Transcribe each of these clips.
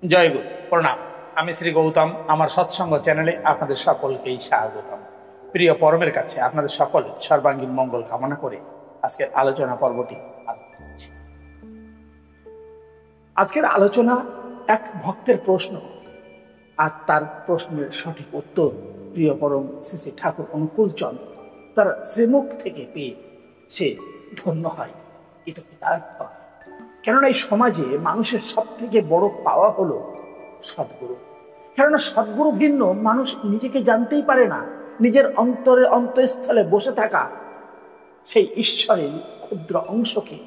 জয় গুরু, প্রণাম। আমি শ্রী গৌতম। আমার সৎসঙ্গ চ্যানেলে আপনাদের সকলকেই স্বাগতম। প্রিয় পরমের কাছে আপনাদের সকলের সর্বাঙ্গীন মঙ্গল কামনা করে আজকের আলোচনা পর্বটি আরম্ভ করছি। আজকের আলোচনা এক ভক্তের প্রশ্ন, আর তার প্রশ্নের সঠিক উত্তর প্রিয় পরম শ্রী শ্রী ঠাকুর অনুকূল চন্দ্র তার শ্রীমুখ থেকে পেয়ে সে ধন্য হয়, কৃতকৃতার্থ হয়। কেননা এই সমাজে মানুষের সব থেকে বড় পাওয়া হলো সদ্গুরু। কেননা সদ্গুরু ভিন্ন মানুষ নিজেকে জানতেই পারে না। নিজের অন্তঃস্থলে বসে থাকা সেই ঈশ্বরের ক্ষুদ্র অংশকে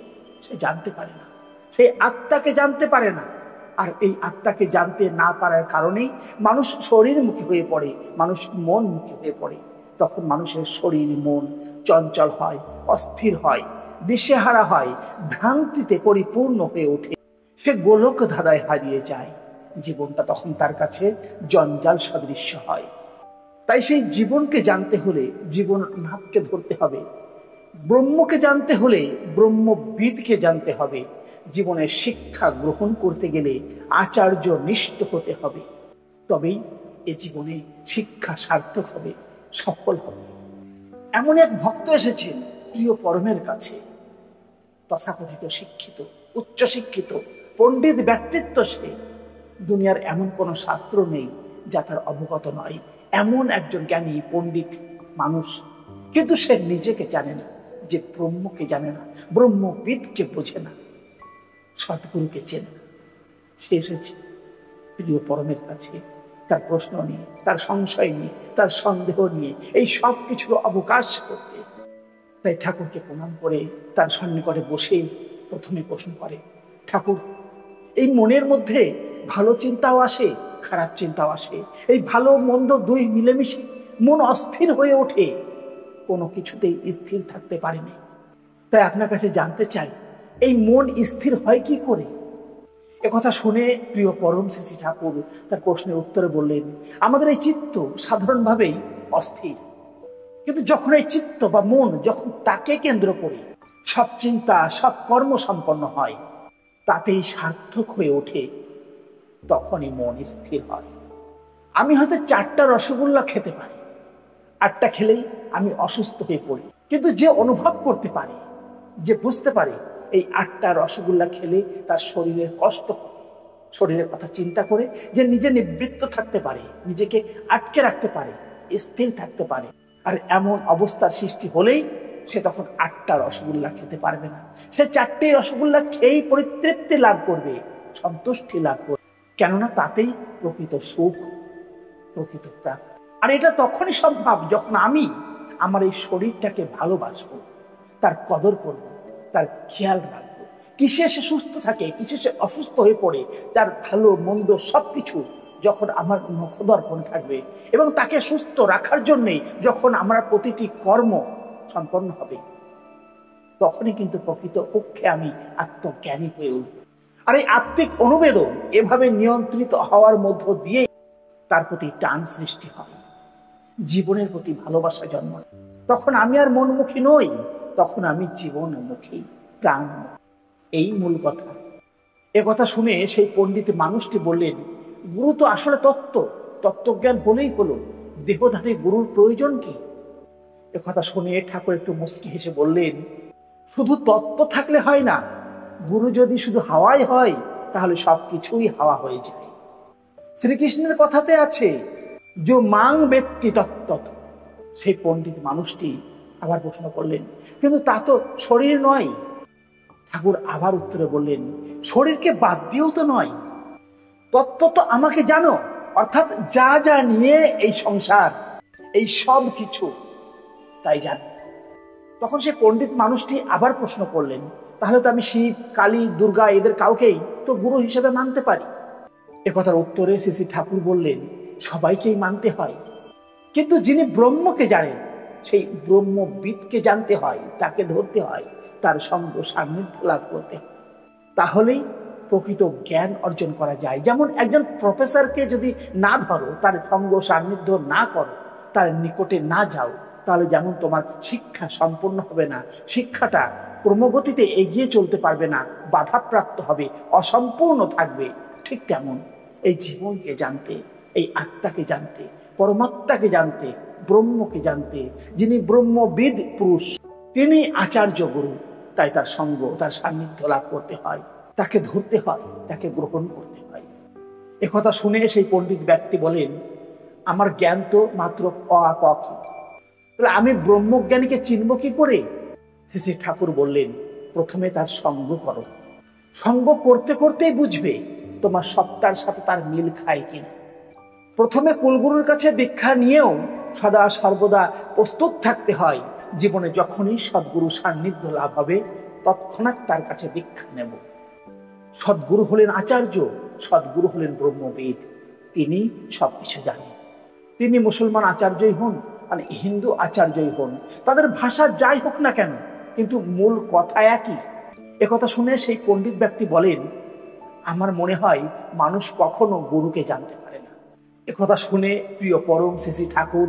সে জানতে পারে না, সেই আত্মাকে জানতে পারে না। আর এই আত্মাকে জানতে না পারার কারণেই মানুষ শরীরমুখী হয়ে পড়ে, মানুষ মনমুখী হয়ে পড়ে। তখন মানুষের শরীর মন চঞ্চল হয়, অস্থির হয়, দিশেহারা হয়, ভ্রান্তিতে পরিপূর্ণ হয়ে ওঠে। সে গোলক ধাঁধায় হারিয়ে যায়। জীবনটা তখন তার কাছে জঞ্জাল সদৃশ্য হয়। তাই সেই জীবনকে জানতে হলে জীবননাথকে ধরতে হবে, ব্রহ্মকে জানতে হলে ব্রহ্মবিদকে জানতে হবে। জীবনের শিক্ষা গ্রহণ করতে গেলে আচার্য নিষ্ঠ হতে হবে, তবেই এ জীবনে শিক্ষা সার্থক হবে, সফল হবে। এমন এক ভক্ত এসেছেন প্রিয় পরমের কাছে, তথাকথিত শিক্ষিত, উচ্চ শিক্ষিত, পণ্ডিত ব্যক্তিত্ব। সে দুনিয়ার এমন কোনো শাস্ত্র নেই যা তার অবগত নয়। এমন একজন জ্ঞানী পণ্ডিত মানুষ, কিন্তু সে নিজেকে জানে না, যে ব্রহ্মকে জানে না, ব্রহ্মবিদকে বোঝে না, সদ্গুরুকে চেনে না। সে এসেছে প্রিয় পরমের কাছে তার প্রশ্ন নিয়ে, তার সংশয় নিয়ে, তার সন্দেহ নিয়ে, এই সব কিছুর অবকাশ করতে। তাই ঠাকুরকে প্রণাম করে তার সন্নিকটে বসে প্রথমে প্রশ্ন করে, ঠাকুর, এই মনের মধ্যে ভালো চিন্তাও আসে, খারাপ চিন্তাও আসে। এই ভালো মন্দ দুই মিলেমিশে মন অস্থির হয়ে ওঠে, কোনো কিছুতেই স্থির থাকতে পারেনি। তাই আপনার কাছে জানতে চাই, এই মন স্থির হয় কি করে? একথা শুনে প্রিয় পরম শ্রী শ্রী ঠাকুর তার প্রশ্নের উত্তরে বললেন, আমাদের এই চিত্ত সাধারণভাবেই অস্থির, কিন্তু যখন এই চিত্ত বা মন যখন তাকে কেন্দ্র করে সব চিন্তা, সব কর্ম সম্পন্ন হয়, তাতেই সার্থক হয়ে ওঠে, তখনই মন স্থির হয়। আমি হয়তো 4টা রসগোল্লা খেতে পারি, 8টা খেলেই আমি অসুস্থ হয়ে পড়ি। কিন্তু যে অনুভব করতে পারে, যে বুঝতে পারে এই 8টা রসগোল্লা খেলে তার শরীরের কষ্ট হবে, শরীরের কথা চিন্তা করে যে নিজে নিবৃত্ত থাকতে পারে, নিজেকে আটকে রাখতে পারে, স্থির থাকতে পারে। আর এমন অবস্থার সৃষ্টি হলেই সে তখন 8টা রসগোল্লা খেতে পারবে না। সে 4টে রসগোল্লা খেয়েই পরিতৃপ্তি লাভ করবে, সন্তুষ্টি লাভ করবে। কেননা তাতেই প্রকৃত সুখ, প্রকৃত প্রাপ্তি। আর এটা তখনই সম্ভব যখন আমি আমার এই শরীরটাকে ভালোবাসবো, তার কদর করব, তার খেয়াল রাখবো। কিসে সে সুস্থ থাকে, কিসে সে অসুস্থ হয়ে পড়ে, তার ভালো মন্দ সবকিছু যখন আমার নখদর্পণ থাকবে, এবং তাকে সুস্থ রাখার জন্যই যখন আমার প্রতিটি কর্ম সম্পন্ন হবে, তখনই কিন্তু প্রকৃত পক্ষে আমি আত্মজ্ঞানী হয়ে উঠব। আর এই আত্মিক অনুবেদন এভাবে নিয়ন্ত্রিত হওয়ার মধ্য দিয়ে তার প্রতি টান সৃষ্টি হয়, জীবনের প্রতি ভালোবাসা জন্মায়। তখন আমি আর মনমুখী নই, তখন আমি জীবনমুখী, প্রাণমুখী। এই মূল কথা। কথা শুনে সেই পণ্ডিত মানুষটি বললেন, গুরু তো আসলে তত্ত্বজ্ঞান হলেই হলো, দেহধারী গুরুর প্রয়োজন কি? কথা শুনে ঠাকুর একটু মুচকি হেসে বললেন, শুধু তত্ত্ব থাকলে হয় না, গুরু যদি শুধু হাওয়াই হয় তাহলে সবকিছুই হাওয়া হয়ে যায়। শ্রীকৃষ্ণের কথাতে আছে, যে মাং ব্যক্তি তত্ত্বত। সেই পণ্ডিত মানুষটি আবার প্রশ্ন করলেন, কিন্তু তা তো শরীর নয়। ঠাকুর আবার উত্তরে বললেন, শরীরকে বাদ দিয়েও তো নয়, তত্ত্ব তো আমাকে জানো, অর্থাৎ যা যা নিয়ে এই সংসার, এই সব কিছু তাই জানো। তখন সেই পণ্ডিত মানুষটি আবার প্রশ্ন করলেন, তাহলে তো আমি শিব, কালী, দুর্গা এদের কাউকেই তো গুরু হিসেবে মানতে পারি। একথার উত্তরে শ্রী শ্রী ঠাকুর বললেন, সবাইকেই মানতে হয়, কিন্তু যিনি ব্রহ্মকে জানেন সেই ব্রহ্মবিদকে জানতে হয়, তাকে ধরতে হয়, তার সঙ্গ সান্নিধ্য লাভ করতে হয়, তাহলেই প্রকৃত জ্ঞান অর্জন করা যায়। যেমন একজন প্রফেসরকে যদি না ধরো, তার সঙ্গ সান্নিধ্য না করো, তার নিকটে না যাও, তাহলে যেমন তোমার শিক্ষা সম্পূর্ণ হবে না, শিক্ষাটা ক্রমগতিতে এগিয়ে চলতে পারবে না, বাধাপ্রাপ্ত হবে, অসম্পূর্ণ থাকবে। ঠিক তেমন এই জীবনকে জানতে, এই আত্মাকে জানতে, পরমাত্মাকে জানতে, ব্রহ্মকে জানতে, যিনি ব্রহ্মবিদ পুরুষ, তিনি আচার্য গুরু। তাই তার সঙ্গ, তার সান্নিধ্য লাভ করতে হয়, তাকে ধরতে হয়, তাকে গ্রহণ করতে হয়। একথা শুনে সেই পণ্ডিত ব্যক্তি বলেন, আমার জ্ঞান তো মাত্র অ আ ক খ, তাহলে আমি ব্রহ্মজ্ঞানীকে চিনব কি করে? শ্রী ঠাকুর বললেন, প্রথমে তার সঙ্গ করো। সঙ্গ করতে করতেই বুঝবে তোমার সত্তার সাথে তার মিল খায় কিনা। প্রথমে কুলগুরুর কাছে দীক্ষা নিয়েও সদা সর্বদা প্রস্তুত থাকতে হয়, জীবনে যখনই সদ্গুরু সান্নিধ্য লাভ হবে তৎক্ষণাৎ তার কাছে দীক্ষা নেব। সদ্গুরু হলেন আচার্য, সদ্গুরু হলেন ব্রহ্মবিদ, তিনি সবকিছু জানেন। তিনি মুসলমান আচার্যই হন আর হিন্দু আচার্যই হন, তাদের ভাষা যাই হোক না কেন, কিন্তু মূল কথা একই। একথা শুনে সেই পণ্ডিত ব্যক্তি বলেন, আমার মনে হয় মানুষ কখনো গুরুকে জানতে পারে না। একথা শুনে প্রিয় পরম শ্রী ঠাকুর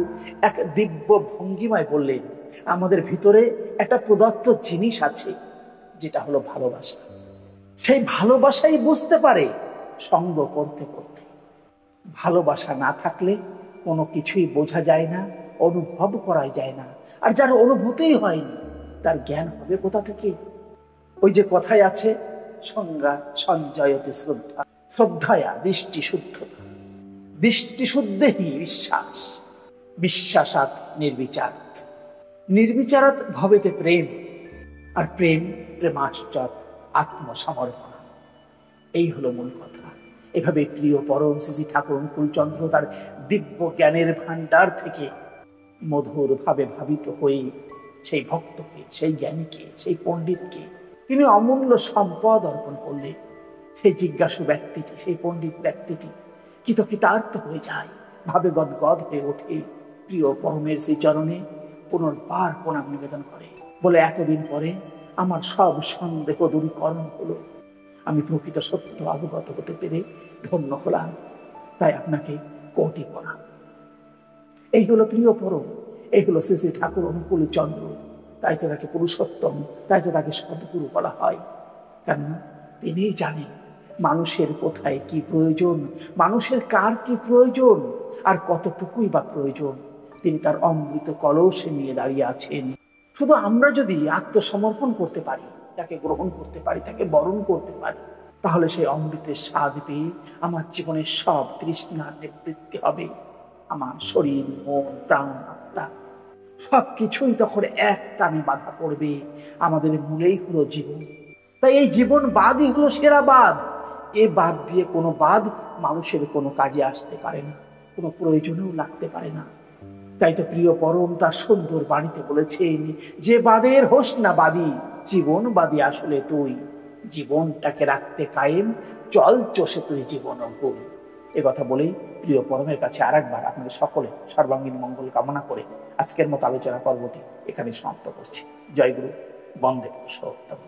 এক দিব্য ভঙ্গিমায় বললেন, আমাদের ভিতরে একটা প্রদত্ত জিনিস আছে, যেটা হলো ভালোবাসা। সেই ভালোবাসাই বুঝতে পারে সঙ্গ করতে করতে। ভালোবাসা না থাকলে কোনো কিছুই বোঝা যায় না, অনুভব করা যায় না। আর যার অনুভূতিই হয়নি তার জ্ঞান হবে কোথা থেকে? ওই যে কথায় আছে, সংজ্ঞা সঞ্জয়তে শ্রদ্ধা, শ্রদ্ধায়া দৃষ্টি শুদ্ধতা, দৃষ্টি শুদ্ধেহি বিশ্বাস, বিশ্বাসাৎ নির্বিচারাৎ, নির্বিচারাৎ ভবেতে প্রেম, আর প্রেম প্রেমাশ্চত আত্মসমর্পণা। এই হলো মূল কথা। এভাবে প্রিয় পরম শ্রী ঠাকুর অনুকূলচন্দ্র তার দিব্য জ্ঞানের ভাণ্ডার থেকে মধুর ভাবে ভাবিত হয়ে সেই ভক্তকে, সেই জ্ঞানীকে, সেই পণ্ডিতকে তিনি অমূল্য সম্পদ অর্পণ করলে। সেই জিজ্ঞাসু ব্যক্তিটি, সেই পণ্ডিত ব্যক্তিটি কৃতকৃতার্থ হয়ে যায়, ভাবে গদগদ হয়ে ওঠে, প্রিয় পরমের সেই চরণে পুনর্বার প্রণাম নিবেদন করে, বলে, এতদিন পরে আমার সব সন্দেহ দূরীকরণ হলো, আমি প্রকৃত সত্য অবগত হতে পেরে ধন্য হলাম, তাই আপনাকে কোটি প্রণাম। এই হলো প্রিয় পরম, এই হলো শ্রী শ্রী ঠাকুর অনুকূল চন্দ্র। তাই তো তাকে পুরুষোত্তম, তাই তো তাকে সদ্গুরু বলা হয়। কেননা তিনিই জানেন মানুষের কোথায় কি প্রয়োজন, মানুষের কার কি প্রয়োজন, আর কতটুকুই বা প্রয়োজন। তিনি তার অমৃত কলসে নিয়ে দাঁড়িয়ে আছেন। শুধু আমরা যদি আত্মসমর্পণ করতে পারি, তাকে গ্রহণ করতে পারি, তাকে বরণ করতে পারি, তাহলে সেই অমৃতের স্বাদ পেয়ে আমার জীবনের সব তৃষ্ণার নিবৃত্তি হবে। আমার শরীর, মন, প্রাণ, আত্মা সবকিছুই তখন এক টানে বাধা পড়বে। আমাদের মূলেই হলো জীবন। তাই এই জীবন বাদই হলো সেরা বাদ। এ বাদ দিয়ে কোনো বাদ মানুষের কোনো কাজে আসতে পারে না, কোনো প্রয়োজনেও লাগতে পারে না। তাই তো প্রিয় পরম তার সুন্দর বাণীতে বলেছেন, যে বাদের হোস না বাদী, জীবন বাদী আসলে তুই, জীবনটাকে রাখতে কায়েম, চল চষে তুই জীবন বই। এ কথা বলেই প্রিয় পরমের কাছে আরেকবার আপনাদের সকলে সর্বাঙ্গীন মঙ্গল কামনা করে আজকের মতো আলোচনা পর্বটি এখানে সমাপ্ত করছি। জয় গুরু, বন্দে পুরুষোত্তম।